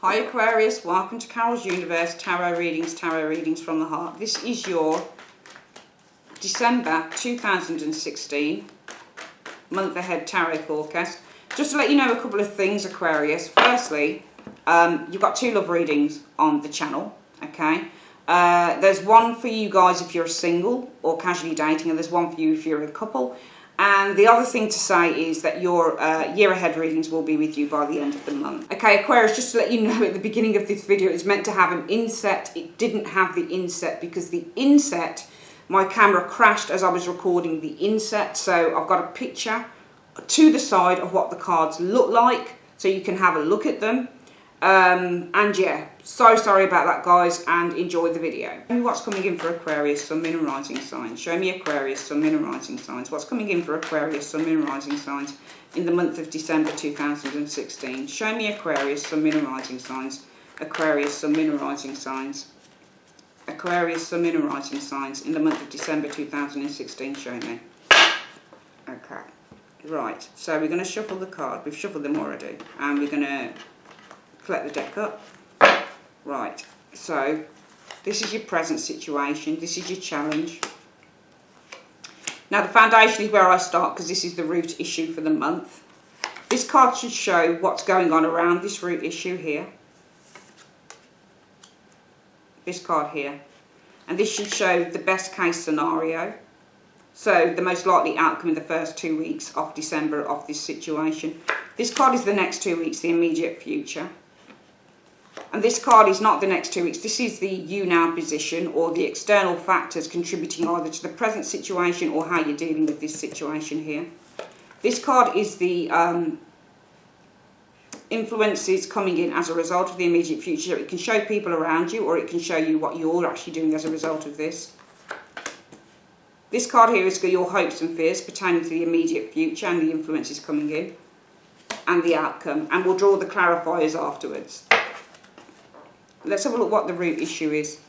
Hi Aquarius, welcome to Carol's Universe Tarot Readings from the Heart. This is your December 2016 month ahead tarot forecast. Just to let you know a couple of things, Aquarius. Firstly, you've got two love readings on the channel, okay? There's one for you guys if you're single or casually dating, and there's one for you if you're a couple. And the other thing to say is that your year ahead readings will be with you by the end of the month. Okay, Aquarius, just to let you know at the beginning of this video, it's meant to have an inset. It didn't have the inset because the inset, my camera crashed as I was recording the inset. So I've got a picture to the side of what the cards look like so you can have a look at them. And yeah, so sorry about that, guys, and enjoy the video. Show me what's coming in for Aquarius, Sun, Moon and Rising signs. Show me Aquarius, Sun, Moon and Rising signs. What's coming in for Aquarius, Sun, Moon and Rising signs in the month of December 2016. Show me Aquarius, Sun, Moon and Rising signs. Aquarius, Sun, Moon and Rising signs. Aquarius, Sun, Moon and Rising signs in the month of December 2016. Show me. Okay. Right, so we're going to shuffle the card. We've shuffled them already. And we're going to collect the deck up. Right, so this is your present situation, this is your challenge. Now the foundation is where I start because this is the root issue for the month. This card should show what's going on around this root issue here. This card here. And this should show the best case scenario. So the most likely outcome in the first 2 weeks of December of this situation. This card is the next 2 weeks, the immediate future. And this card is not the next 2 weeks. This is the you now position, or the external factors contributing either to the present situation or how you're dealing with this situation here. This card is the influences coming in as a result of the immediate future. It can show people around you, or it can show you what you're actually doing as a result of this. This card here is your hopes and fears pertaining to the immediate future and the influences coming in and the outcome. And we'll draw the clarifiers afterwards. Let's have a look what the root issue is.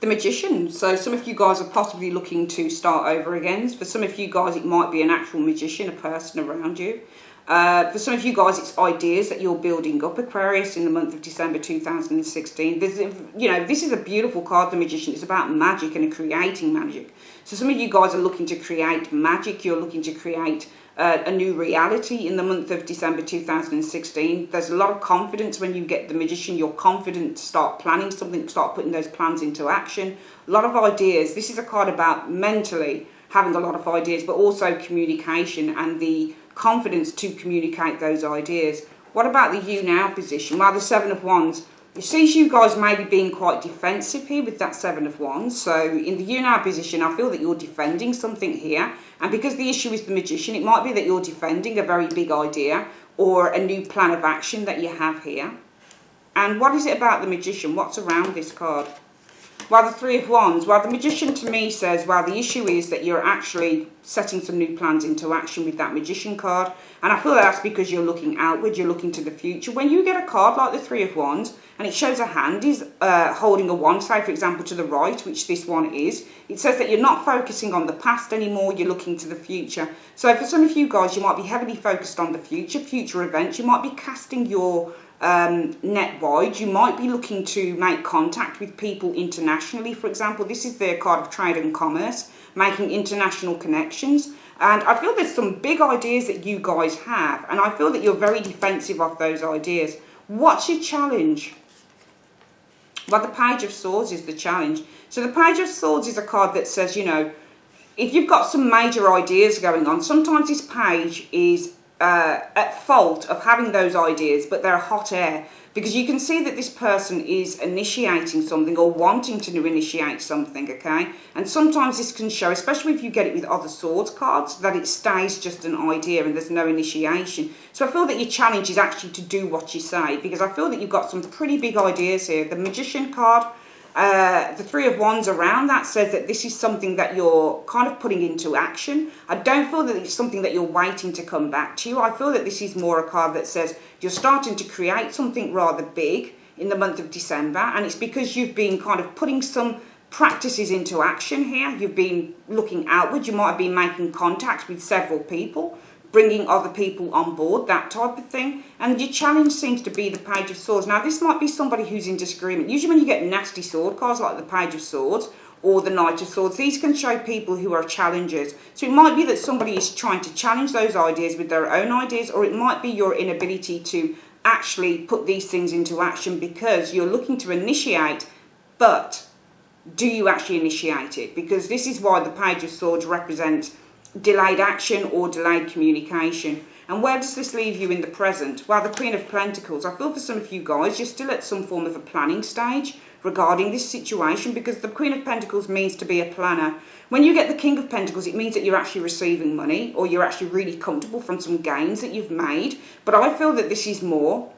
The Magician. So some of you guys are possibly looking to start over again. For some of you guys, it might be an actual magician, a person around you. For some of you guys, it's ideas that you're building up, Aquarius, in the month of December 2016. This is a beautiful card, the Magician. It's about magic and creating magic. So some of you guys are looking to create magic. You're looking to create a new reality in the month of December 2016. There's a lot of confidence when you get the Magician. You're confident to start planning something, start putting those plans into action. A lot of ideas. This is a card about mentally having a lot of ideas, but also communication and the confidence to communicate those ideas. What about the you now position? Well, the Seven of Wands. It sees you guys maybe being quite defensive here with that Seven of Wands. So in the you now position, I feel that you're defending something here. And because the issue is the Magician, it might be that you're defending a very big idea or a new plan of action that you have here. And what is it about the Magician? What's around this card? Well, the Three of Wands. Well, the Magician to me says, well, the issue is that you're actually setting some new plans into action with that Magician card. And I feel that's because you're looking outward, you're looking to the future. When you get a card like the Three of Wands, and it shows a hand is holding a wand, say, for example, to the right, which this one is, it says that you're not focusing on the past anymore, you're looking to the future. So for some of you guys, you might be heavily focused on the future events. You might be casting your net wide. You might be looking to make contact with people internationally. For example, this is the card of trade and commerce, making international connections. And I feel there's some big ideas that you guys have, and I feel that you're very defensive of those ideas. What's your challenge? Well, the Page of Swords is the challenge. So the Page of Swords is a card that says, you know, if you've got some major ideas going on, sometimes this page is at fault of having those ideas, but they're hot air, because you can see that this person is initiating something or wanting to initiate something, okay? And sometimes this can show, especially if you get it with other swords cards, that it stays just an idea and there's no initiation. So I feel that your challenge is actually to do what you say, because I feel that you've got some pretty big ideas here. The Magician card, the Three of Wands around that says that this is something that you're kind of putting into action. I don't feel that it's something that you're waiting to come back to. I feel that this is more a card that says you're starting to create something rather big in the month of December, and it's because you've been kind of putting some practices into action here. You've been looking outward. You might have been making contact with several people, bringing other people on board, that type of thing. And your challenge seems to be the Page of Swords. Now, this might be somebody who's in disagreement. Usually when you get nasty sword cards like the Page of Swords or the Knight of Swords, these can show people who are challengers. So it might be that somebody is trying to challenge those ideas with their own ideas, or it might be your inability to actually put these things into action because you're looking to initiate, but do you actually initiate it? Because this is why the Page of Swords represents delayed action or delayed communication. And where does this leave you in the present? Well, the Queen of Pentacles. I feel for some of you guys, you're still at some form of a planning stage regarding this situation, because the Queen of Pentacles means to be a planner. When you get the King of Pentacles, it means that you're actually receiving money, or you're actually really comfortable from some gains that you've made. But I feel that this is more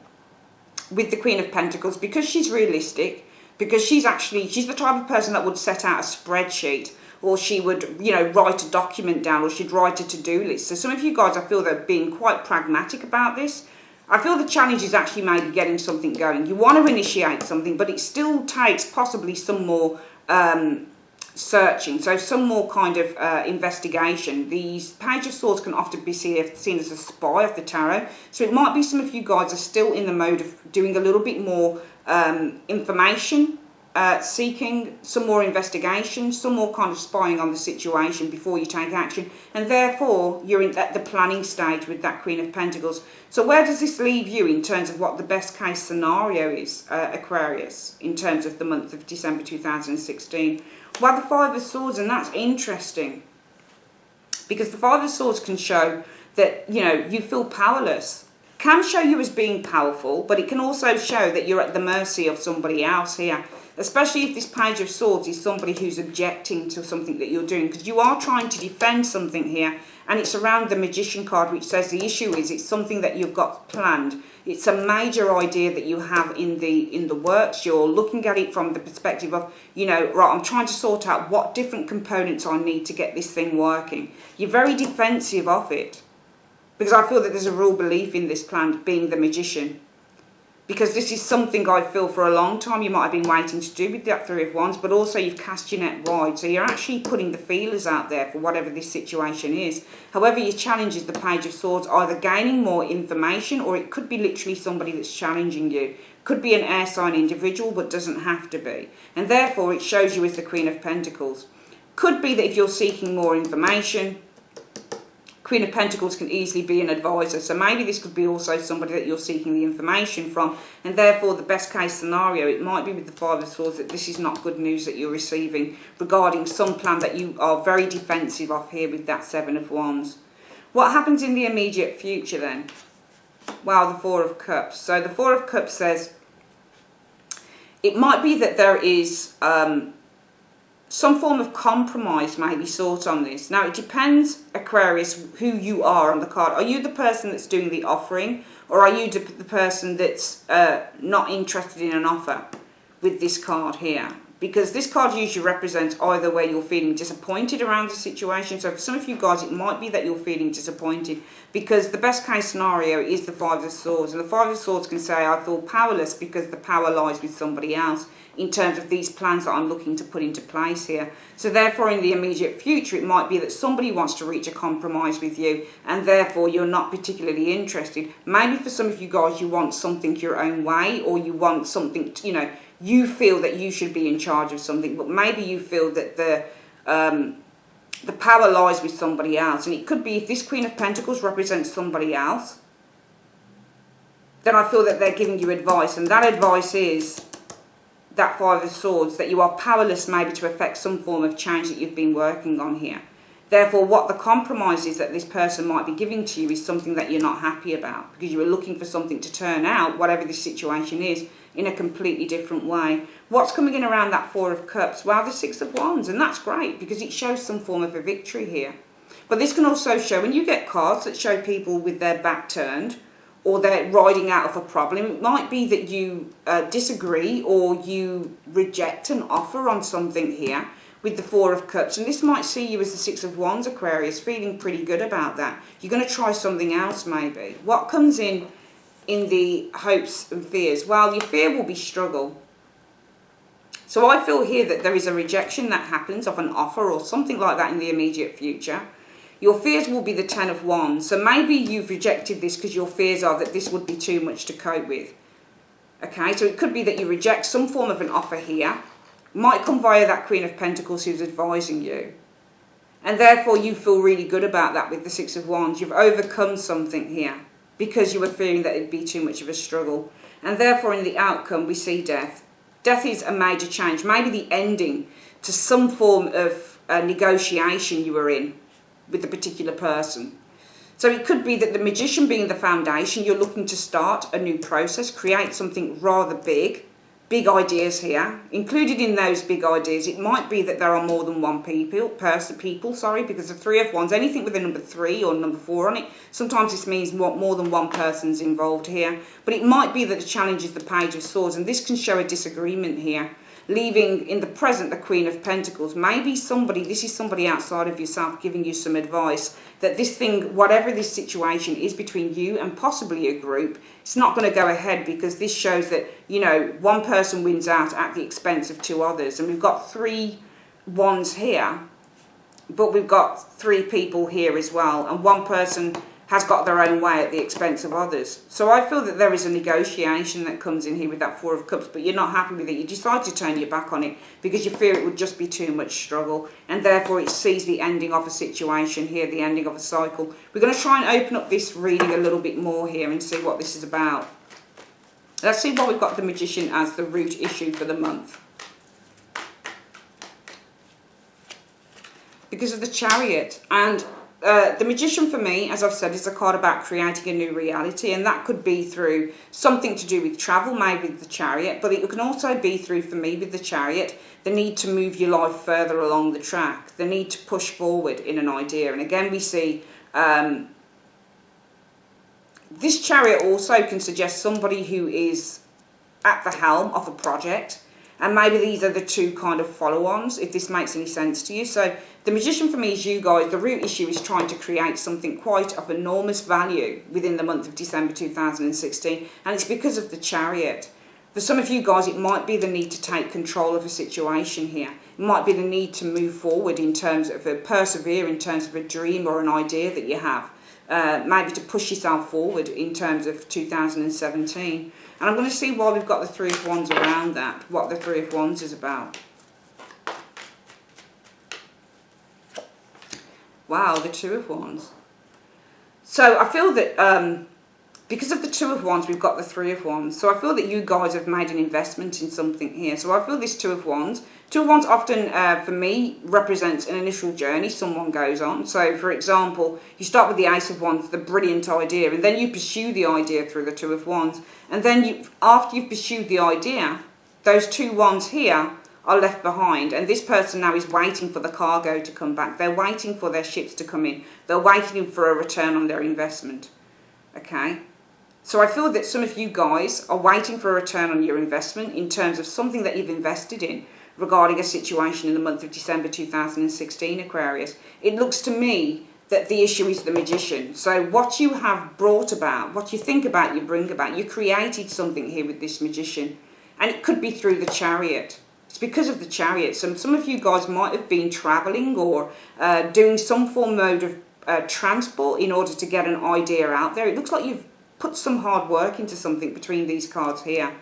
with the Queen of Pentacles because she's realistic, because she's the type of person that would set out a spreadsheet, or she would, you know, write a document down, or she'd write a to-do list. So some of you guys, I feel they're being quite pragmatic about this. I feel the challenge is actually maybe getting something going. You want to initiate something, but it still takes possibly some more searching, so some more kind of investigation. These Page of Swords can often be seen as a spy of the tarot. So it might be some of you guys are still in the mode of doing a little bit more information, seeking some more investigation, some more kind of spying on the situation before you take action, and therefore you're at the planning stage with that Queen of Pentacles. So where does this leave you in terms of what the best case scenario is, Aquarius, in terms of the month of December 2016? Well, the Five of Swords, and that's interesting, because the Five of Swords can show that, you know, you feel powerless. Can show you as being powerful, but it can also show that you're at the mercy of somebody else here. Especially if this Page of Swords is somebody who's objecting to something that you're doing, because you are trying to defend something here, and it's around the Magician card, which says the issue is it's something that you've got planned. It's a major idea that you have in the works. You're looking at it from the perspective of, you know, right, I'm trying to sort out what different components I need to get this thing working. You're very defensive of it, because I feel that there's a real belief in this plan, being the Magician. Because this is something I feel for a long time you might have been waiting to do with that Three of Wands, but also you've cast your net wide. So you're actually putting the feelers out there for whatever this situation is. However, your challenge is the Page of Swords, either gaining more information, or it could be literally somebody that's challenging you. Could be an air sign individual, but doesn't have to be. And therefore, it shows you as the Queen of Pentacles. Could be that if you're seeking more information, Queen of Pentacles can easily be an advisor, so maybe this could be also somebody that you're seeking the information from, and therefore the best case scenario, it might be with the Five of Swords that this is not good news that you're receiving regarding some plan that you are very defensive of here with that Seven of Wands. What happens in the immediate future then? Well, the Four of Cups. So the Four of Cups says it might be that there is some form of compromise may be sought on this. Now, it depends, Aquarius, who you are on the card. Are you the person that's doing the offering, or are you the person that's not interested in an offer with this card here? Because this card usually represents either where you're feeling disappointed around the situation. So for some of you guys, it might be that you're feeling disappointed, because the best case scenario is the Five of Swords. And the Five of Swords can say, I feel powerless because the power lies with somebody else in terms of these plans that I'm looking to put into place here. So therefore, in the immediate future, it might be that somebody wants to reach a compromise with you, and therefore you're not particularly interested. Maybe for some of you guys, you want something your own way, or you want something, you know, you feel that you should be in charge of something, but maybe you feel that the power lies with somebody else. And it could be, if this Queen of Pentacles represents somebody else, then I feel that they're giving you advice, and that advice is that Five of Swords, that you are powerless maybe to affect some form of change that you've been working on here. Therefore, what the compromise is that this person might be giving to you is something that you're not happy about, because you are looking for something to turn out, whatever this situation is, in a completely different way. What's coming in around that Four of Cups? Well, the Six of Wands, and that's great because it shows some form of a victory here. But this can also show, when you get cards that show people with their back turned, or they're riding out of a problem, it might be that you disagree, or you reject an offer on something here with the Four of Cups. And this might see you as the Six of Wands, Aquarius, feeling pretty good about that. You're going to try something else maybe. What comes in the hopes and fears? Well, your fear will be struggle. So I feel here that there is a rejection that happens of an offer or something like that in the immediate future. Your fears will be the 10 of Wands. So maybe you've rejected this because your fears are that this would be too much to cope with. Okay, so it could be that you reject some form of an offer here. Might come via that Queen of Pentacles who's advising you. And therefore you feel really good about that with the 6 of Wands. You've overcome something here because you were fearing that it'd be too much of a struggle. And therefore in the outcome we see death. Death is a major change, maybe the ending to some form of negotiation you were in with the particular person. So it could be that the Magician being the foundation, you're looking to start a new process, create something rather big ideas here. Included in those big ideas, it might be that there are more than one people, because the 3 of Wands, anything with a number 3 or number 4 on it, sometimes this means more than one person's involved here. But it might be that the challenge is the Page of Swords, and this can show a disagreement here, leaving in the present the Queen of Pentacles. Maybe this is somebody outside of yourself giving you some advice that this thing, whatever this situation is between you and possibly a group, it's not going to go ahead, because this shows that, you know, one person wins out at the expense of 2 others. And we've got 3 Wands here, but we've got 3 people here as well, and one person has got their own way at the expense of others. So I feel that there is a negotiation that comes in here with that 4 of Cups, but you're not happy with it. You decide to turn your back on it because you fear it would just be too much struggle, and therefore it sees the ending of a situation here, the ending of a cycle. We're going to try and open up this reading a little bit more here and see what this is about. Let's see why we've got the Magician as the root issue for the month. Because of the Chariot. And the Magician for me, as I've said, is a card about creating a new reality, and that could be through something to do with travel, maybe with the Chariot, but it can also be through, for me with the Chariot, the need to move your life further along the track, the need to push forward in an idea. And again we see this Chariot also can suggest somebody who is at the helm of a project, and maybe these are the 2 kind of follow-ons, if this makes any sense to you. So the Magician for me is you guys. The root issue is trying to create something quite of enormous value within the month of December 2016, and it's because of the Chariot. For some of you guys, it might be the need to take control of a situation here. It might be the need to move forward in terms of persevere in terms of a dream or an idea that you have. Maybe to push yourself forward in terms of 2017. And I'm going to see why we've got the 3 of Wands around that, what the 3 of Wands is about. Wow, the 2 of Wands. So I feel that because of the 2 of Wands, we've got the 3 of Wands. So I feel that you guys have made an investment in something here. So I feel this 2 of Wands. 2 of Wands often, for me, represents an initial journey someone goes on. So, for example, you start with the Ace of Wands, the brilliant idea, and then you pursue the idea through the 2 of Wands. And then after you've pursued the idea, those 2 Wands here are left behind, and this person now is waiting for the cargo to come back. They're waiting for their ships to come in. They're waiting for a return on their investment. Okay? So I feel that some of you guys are waiting for a return on your investment in terms of something that you've invested in regarding a situation in the month of December 2016, Aquarius. It looks to me that the issue is the Magician. So what you have brought about, what you think about, you bring about. You created something here with this Magician, and it could be through the Chariot. It's because of the Chariot. Some of you guys might have been travelling or doing some mode of transport in order to get an idea out there. It looks like you've put some hard work into something between these cards here.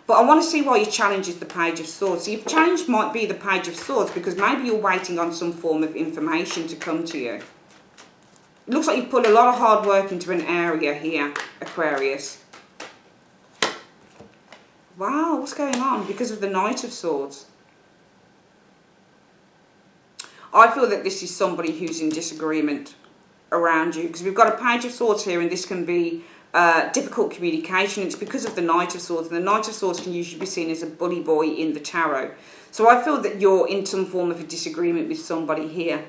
But I want to see why your challenge is the Page of Swords. So your challenge might be the Page of Swords because maybe you're waiting on some form of information to come to you. It looks like you've put a lot of hard work into an area here, Aquarius. Wow, what's going on? Because of the Knight of Swords. I feel that this is somebody who's in disagreement around you, because we've got a Page of Swords here, and this can be difficult communication. It's because of the Knight of Swords, and the Knight of Swords can usually be seen as a bully boy in the tarot. So I feel that you're in some form of a disagreement with somebody here.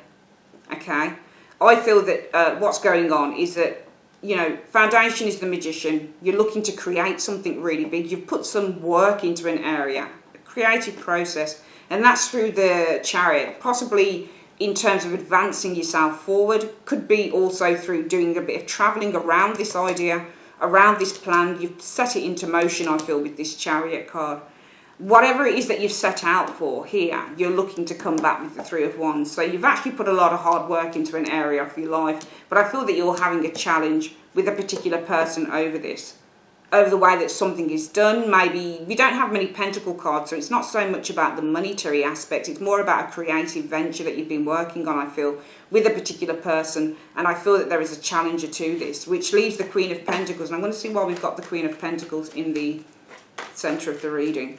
Okay? I feel that what's going on is that, you know, foundation is the Magician. You're looking to create something really big. You've put some work into an area, a creative process, and that's through the Chariot, possibly in terms of advancing yourself forward. Could be also through doing a bit of travelling around this idea, around this plan. You've set it into motion, I feel, with this Chariot card. whatever it is that you've set out for here, you're looking to come back with the Three of Wands. So you've actually put a lot of hard work into an area of your life, but I feel that you're having a challenge with a particular person over this, over the way that something is done. Maybe we don't have many pentacle cards, so it's not so much about the monetary aspect, it's more about a creative venture that you've been working on, I feel, with a particular person. And I feel that there is a challenger to this, which leaves the Queen of Pentacles. And I'm going to see why we've got the Queen of Pentacles in the centre of the reading.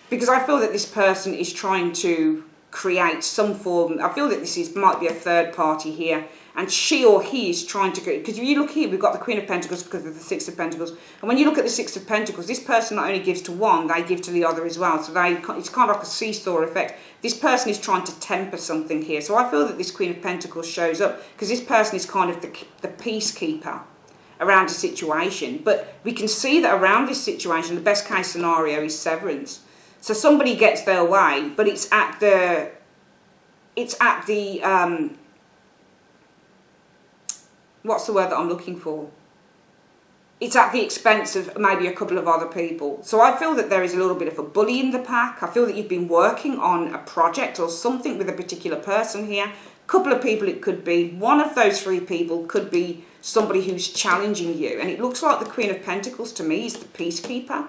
Because I feel that this person is trying to create some form, I feel that might be a third party here, and she or he is trying to create, because if you look here, we've got the Queen of Pentacles because of the Six of Pentacles, and when you look at the Six of Pentacles, this person not only gives to one, they give to the other as well, so it's kind of like a seesaw effect. This person is trying to temper something here, so I feel that this Queen of Pentacles shows up, because this person is kind of the peacekeeper around a situation, but we can see that around this situation, the best case scenario is severance. So somebody gets their way, but it's at the what's the word that I'm looking for? It's at the expense of maybe a couple of other people. So I feel that there is a little bit of a bully in the pack. I feel that you've been working on a project or something with a particular person here. A couple of people it could be. One of those three people could be somebody who's challenging you. And it looks like the Queen of Pentacles to me is the peacekeeper,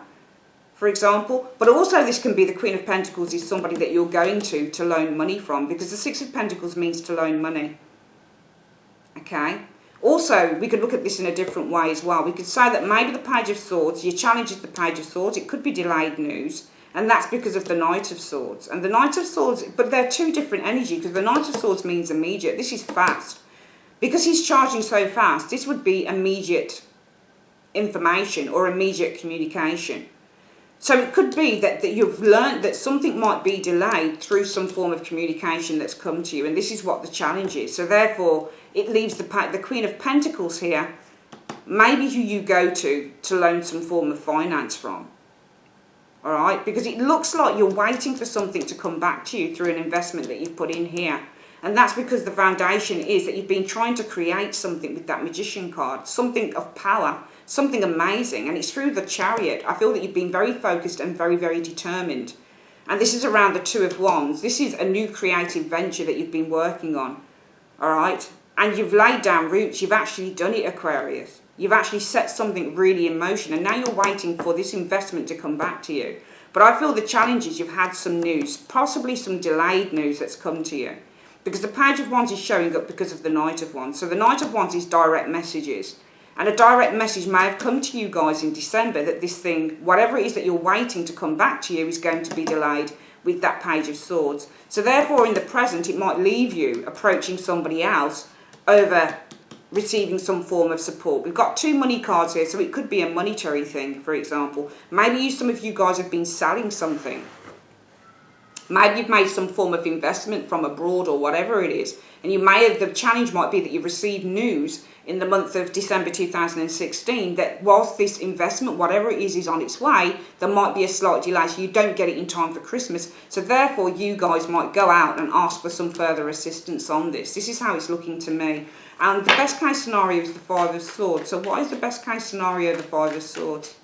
for example. But also this can be the Queen of Pentacles is somebody that you're going to loan money from, because the Six of Pentacles means to loan money. Okay? Also, we could look at this in a different way as well. We could say that maybe the Page of Swords, your challenge is the Page of Swords. It could be delayed news, and that's because of the Knight of Swords. And the Knight of Swords, but they're two different energy, because the Knight of Swords means immediate. This is fast. Because he's charging so fast, this would be immediate information or immediate communication. So it could be that you've learned that something might be delayed through some form of communication that's come to you, and this is what the challenge is. So therefore, it leaves the Queen of Pentacles here, maybe who you go to loan some form of finance from. All right? Because it looks like you're waiting for something to come back to you through an investment that you've put in here. And that's because the foundation is that you've been trying to create something with that Magician card, something of power, something amazing, and it's through the Chariot. I feel that you've been very focused and very, very determined. And this is around the Two of Wands. This is a new creative venture that you've been working on, all right? And you've laid down roots. You've actually done it, Aquarius. You've actually set something really in motion, and now you're waiting for this investment to come back to you. But I feel the challenge is you've had some news, possibly some delayed news that's come to you. Because the Page of Wands is showing up because of the Knight of Wands. So the Knight of Wands is direct messages. And a direct message may have come to you guys in December that this thing, whatever it is that you're waiting to come back to you, is going to be delayed with that Page of Swords. So therefore, in the present, it might leave you approaching somebody else over receiving some form of support. We've got two money cards here, so it could be a monetary thing, for example. Maybe some of you guys have been selling something. Maybe you've made some form of investment from abroad or whatever it is. And you may have, the challenge might be that you've received news in the month of December 2016 that whilst this investment, whatever it is on its way, there might be a slight delay, so you don't get it in time for Christmas. So therefore, you guys might go out and ask for some further assistance on this. This is how it's looking to me. And the best case scenario is the Five of Swords. So what is the best case scenario of the Five of Swords?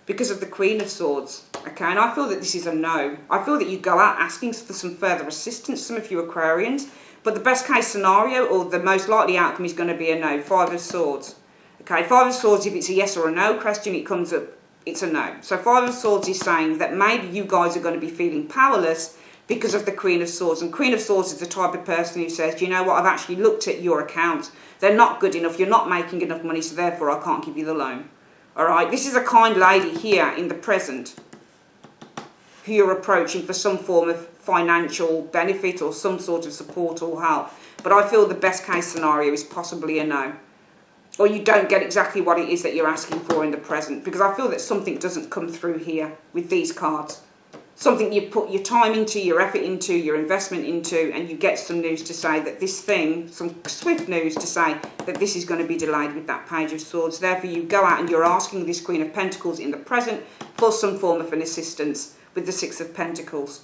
Because of the Queen of Swords. Okay, and I feel that this is a no. I feel that you go out asking for some further assistance, some of you Aquarians, but the best case scenario or the most likely outcome is going to be a no. Five of Swords. Okay, Five of Swords, if it's a yes or a no question, it comes up, it's a no. So Five of Swords is saying that maybe you guys are going to be feeling powerless because of the Queen of Swords. And Queen of Swords is the type of person who says, you know what, I've actually looked at your accounts. They're not good enough. You're not making enough money, so therefore I can't give you the loan. All right, this is a kind lady here in the present who you're approaching for some form of financial benefit or some sort of support or help. But I feel the best case scenario is possibly a no. Or you don't get exactly what it is that you're asking for in the present, because I feel that something doesn't come through here with these cards. Something you put your time into, your effort into, your investment into, and you get some news to say that this thing, some swift news to say that this is going to be delayed with that Page of Swords. Therefore, you go out and you're asking this Queen of Pentacles in the present for some form of an assistance with the Six of Pentacles.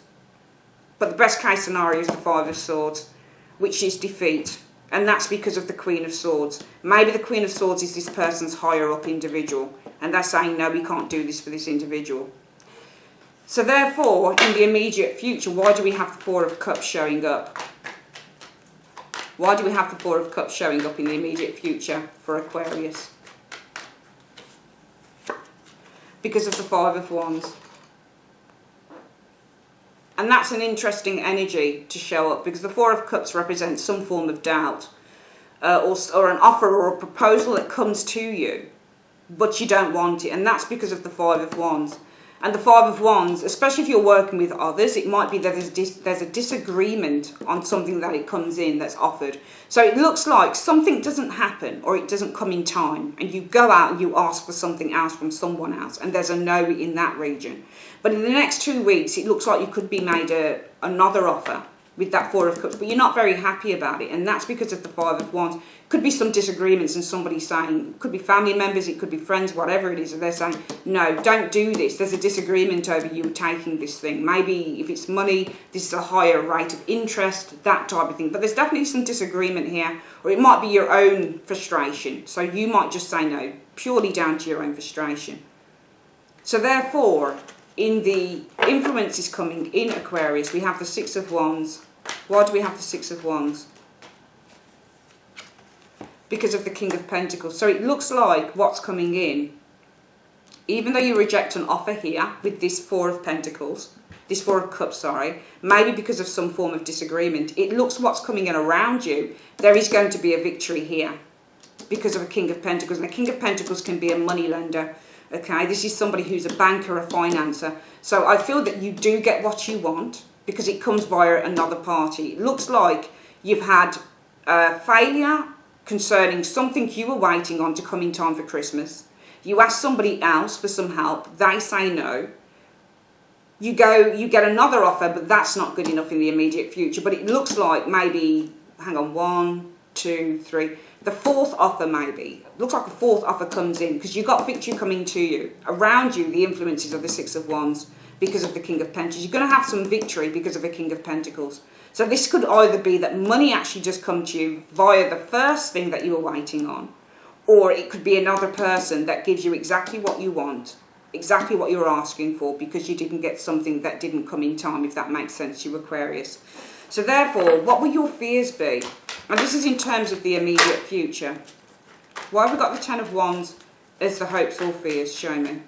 But the best case scenario is the Five of Swords, which is defeat. And that's because of the Queen of Swords. Maybe the Queen of Swords is this person's higher up individual, and they're saying, no, we can't do this for this individual. So therefore, in the immediate future, why do we have the Four of Cups showing up? Why do we have the Four of Cups showing up in the immediate future for Aquarius? Because of the Five of Wands. And that's an interesting energy to show up, because the Four of Cups represents some form of doubt, or an offer or a proposal that comes to you, but you don't want it. And that's because of the Five of Wands. And the Five of Wands, especially if you're working with others, it might be that there's a disagreement on something that it comes in that's offered. So it looks like something doesn't happen, or it doesn't come in time, and you go out and you ask for something else from someone else, and there's a no in that region. But in the next 2 weeks, it looks like you could be made another offer with that Four of Cups, but you're not very happy about it, and that's because of the Five of Wands. Could be some disagreements, and somebody saying, it could be family members, it could be friends, whatever it is, and they're saying, no, don't do this. There's a disagreement over you taking this thing. Maybe if it's money, this is a higher rate of interest, that type of thing. But there's definitely some disagreement here, or it might be your own frustration. So you might just say no, purely down to your own frustration. So therefore, in the influences coming in Aquarius, we have the Six of Wands. Why do we have the Six of Wands? Because of the King of Pentacles. So it looks like what's coming in, even though you reject an offer here with this Four of Pentacles, this Four of Cups, sorry, maybe because of some form of disagreement, it looks what's coming in around you, there is going to be a victory here because of a King of Pentacles. And a King of Pentacles can be a money lender. Okay, this is somebody who's a banker, a financer. So I feel that you do get what you want because it comes via another party. It looks like you've had failure concerning something you were waiting on to come in time for Christmas. You ask somebody else for some help, they say no. You get another offer, but that's not good enough in the immediate future. But it looks like maybe, hang on, 1, 2, 3, the fourth offer maybe. It looks like the fourth offer comes in because you've got victory coming to you. Around you, the influences of the Six of Wands because of the King of Pentacles. You're going to have some victory because of the King of Pentacles. So this could either be that money actually just come to you via the first thing that you were waiting on, or it could be another person that gives you exactly what you want, exactly what you're asking for, because you didn't get something that didn't come in time, if that makes sense, you Aquarius. So therefore, what will your fears be? And this is in terms of the immediate future. Why have we got the Ten of Wands as the hopes or fears? Show me.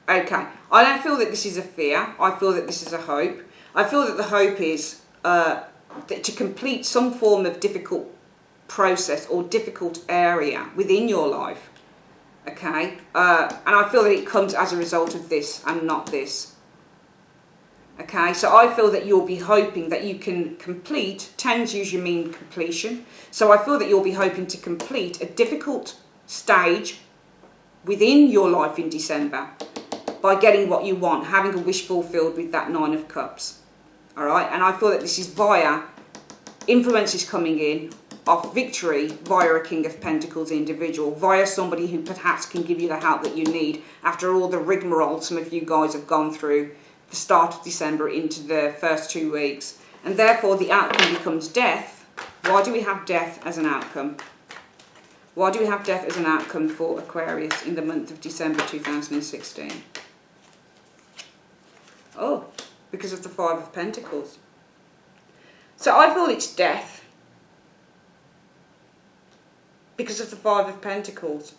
Okay. I don't feel that this is a fear. I feel that this is a hope. I feel that the hope is to complete some form of difficult process or difficult area within your life. Okay. And I feel that it comes as a result of this and not this. Okay, so I feel that you'll be hoping that you can complete, tens usually mean completion, so I feel that you'll be hoping to complete a difficult stage within your life in December by getting what you want, having a wish fulfilled with that Nine of Cups. Alright, and I feel that this is via influences coming in of victory via a King of Pentacles individual, via somebody who perhaps can give you the help that you need after all the rigmarole some of you guys have gone through the start of December into the first 2 weeks, and therefore the outcome becomes death. Why do we have death as an outcome? Why do we have death as an outcome for Aquarius in the month of December 2016? Oh, because of the Five of Pentacles. So I feel it's death because of the Five of Pentacles.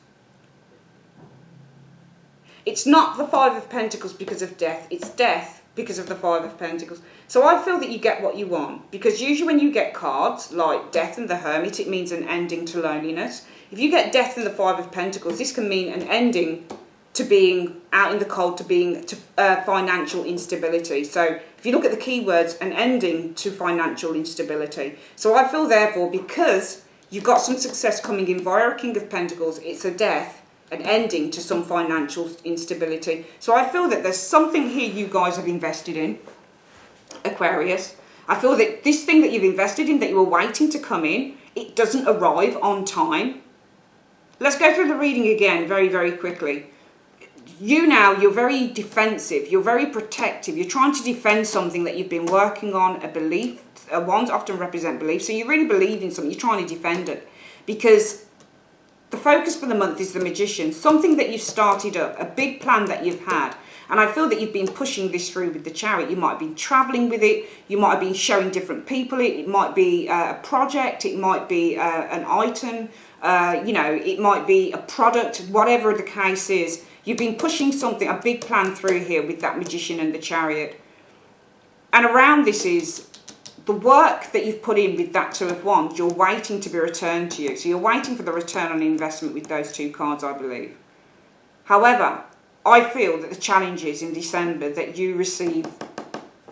It's not the Five of Pentacles because of death, it's death because of the Five of Pentacles. So I feel that you get what you want, because usually when you get cards like Death and the Hermit, it means an ending to loneliness. If you get Death and the Five of Pentacles, this can mean an ending to being out in the cold, to financial instability. So if you look at the keywords, an ending to financial instability. So I feel therefore, because you've got some success coming in via a King of Pentacles, it's a death, an ending to some financial instability. So I feel that there's something here you guys have invested in, Aquarius. I feel that this thing that you've invested in, that you were waiting to come in, it doesn't arrive on time. Let's go through the reading again very, very quickly. you're very defensive, you're very protective, you're trying to defend something that you've been working on, a belief. Wands often represent belief, so you really believe in something, you're trying to defend it. Because the focus for the month is the Magician, something that you've started up, a big plan that you've had. And I feel that you've been pushing this through with the Chariot. You might have been travelling with it, you might have been showing different people it might be a project, it might be an item, you know, it might be a product, whatever the case is. You've been pushing something, a big plan through here with that Magician and the Chariot. And around this is the work that you've put in with that Two of Wands, you're waiting to be returned to you. So you're waiting for the return on investment with those two cards, I believe. However, I feel that the challenge is in December that you receive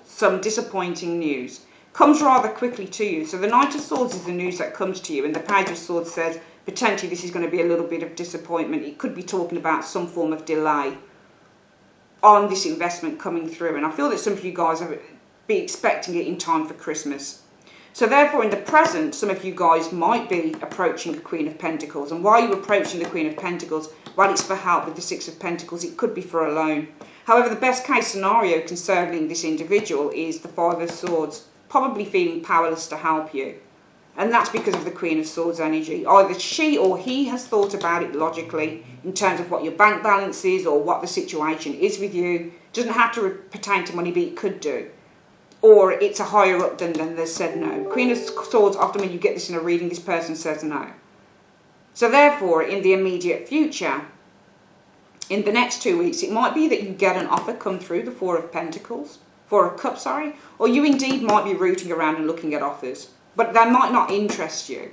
some disappointing news. Comes rather quickly to you. So the Knight of Swords is the news that comes to you, and the Page of Swords says potentially this is going to be a little bit of disappointment. It could be talking about some form of delay on this investment coming through. And I feel that some of you guys will be expecting it in time for Christmas. So therefore, in the present, some of you guys might be approaching the Queen of Pentacles. And why are you approaching the Queen of Pentacles? Well, it's for help with the Six of Pentacles. It could be for a loan. However, the best case scenario concerning this individual is the Five of Swords, probably feeling powerless to help you. And that's because of the Queen of Swords energy. Either she or he has thought about it logically in terms of what your bank balance is or what the situation is with you. It doesn't have to pertain to money, but it could do. Or it's a higher up than they've said no. Queen of Swords, often when you get this in a reading, this person says no. So therefore, in the immediate future, in the next 2 weeks, it might be that you get an offer come through, the Four of Pentacles, Four of Cups, sorry, or you indeed might be rooting around and looking at offers, but they might not interest you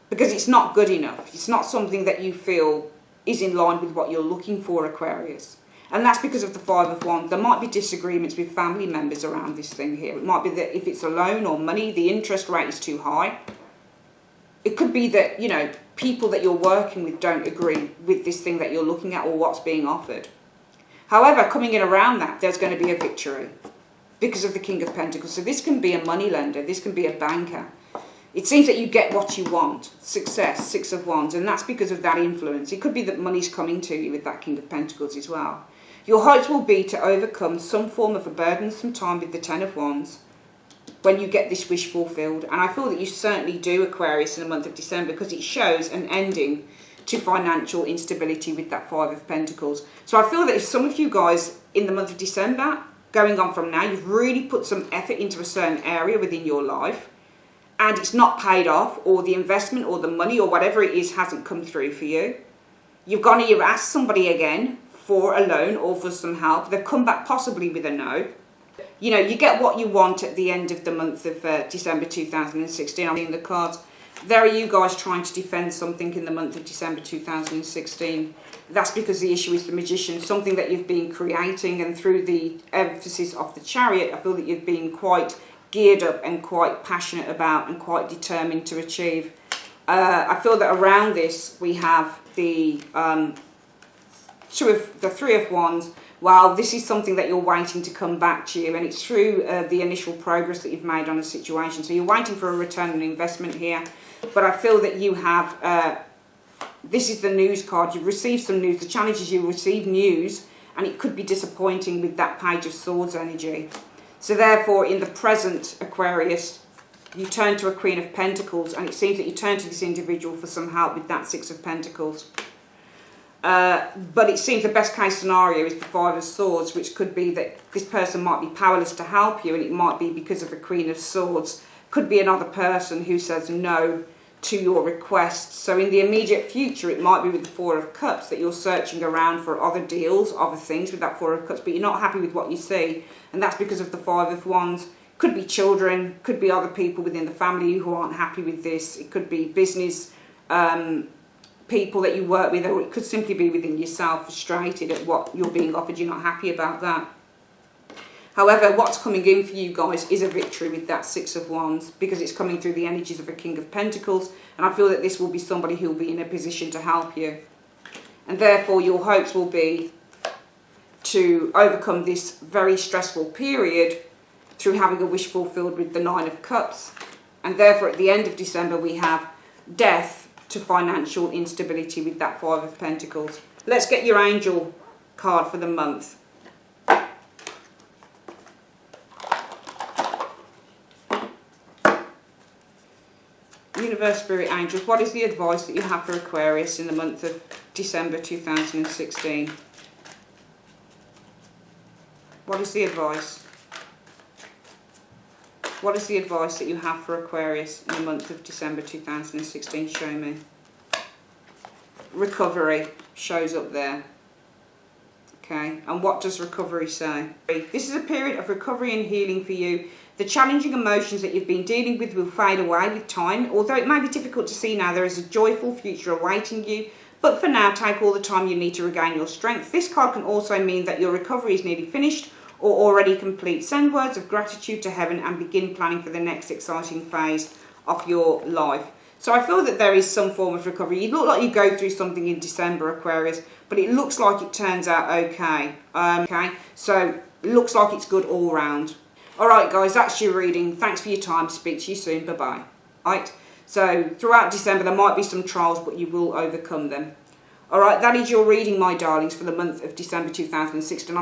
because it's not good enough. It's not something that you feel is in line with what you're looking for, Aquarius. And that's because of the Five of Wands. There might be disagreements with family members around this thing here. It might be that if it's a loan or money, the interest rate is too high. It could be that, you know, people that you're working with don't agree with this thing that you're looking at or what's being offered. However, coming in around that, there's going to be a victory because of the King of Pentacles. So this can be a money lender. This can be a banker. It seems that you get what you want. Success, Six of Wands. And that's because of that influence. It could be that money's coming to you with that King of Pentacles as well. Your hopes will be to overcome some form of a burdensome time with the Ten of Wands when you get this wish fulfilled. And I feel that you certainly do, Aquarius, in the month of December, because it shows an ending to financial instability with that Five of Pentacles. So I feel that if some of you guys in the month of December, going on from now, you've really put some effort into a certain area within your life and it's not paid off, or the investment or the money or whatever it is hasn't come through for you. You've gone and you've asked somebody again for a loan or for some help. They've come back possibly with a no. You know, you get what you want at the end of the month of December 2016. I'm seeing the cards. There are you guys trying to defend something in the month of December 2016. That's because the issue is the Magician, something that you've been creating, and through the emphasis of the Chariot, I feel that you've been quite geared up and quite passionate about and quite determined to achieve. I feel that around this we have the Three of Wands. Well, this is something that you're waiting to come back to you, and it's through the initial progress that you've made on a situation. So you're waiting for a return on investment here, but I feel that you have, this is the news card. You've received some news. The challenge is you receive news, and it could be disappointing with that Page of Swords energy. So therefore, in the present, Aquarius, you turn to a Queen of Pentacles, and it seems that you turn to this individual for some help with that Six of Pentacles. But it seems the best case scenario is the Five of Swords, which could be that this person might be powerless to help you, and it might be because of the Queen of Swords. Could be another person who says no to your request. So in the immediate future, it might be with the Four of Cups that you're searching around for other deals, other things with that Four of Cups, but you're not happy with what you see, and that's because of the Five of Wands. Could be children, could be other people within the family who aren't happy with this. It could be business people that you work with, or it could simply be within yourself, frustrated at what you're being offered. You're not happy about that. However, what's coming in for you guys is a victory with that Six of Wands, because it's coming through the energies of a King of Pentacles, and I feel that this will be somebody who will be in a position to help you. And therefore, your hopes will be to overcome this very stressful period through having a wish fulfilled with the Nine of Cups. And therefore, at the end of December, we have death to financial instability with that Five of Pentacles. Let's get your angel card for the month. Universe, Spirit, Angels, what is the advice that you have for Aquarius in the month of December 2016? What is the advice? What is the advice that you have for Aquarius in the month of December 2016? Show me. Recovery shows up there. Okay, and what does recovery say? This is a period of recovery and healing for you. The challenging emotions that you've been dealing with will fade away with time. Although it may be difficult to see now, there is a joyful future awaiting you. But for now, take all the time you need to regain your strength. This card can also mean that your recovery is nearly finished or already complete. Send words of gratitude to heaven and begin planning for the next exciting phase of your life. So I feel that there is some form of recovery. You look like you go through something in December, Aquarius, but it looks like it turns out okay. So it looks like it's good all round. Alright guys, that's your reading. Thanks for your time. Speak to you soon. Bye-bye. Alright, so throughout December there might be some trials, but you will overcome them. Alright, that is your reading, my darlings, for the month of December 2016.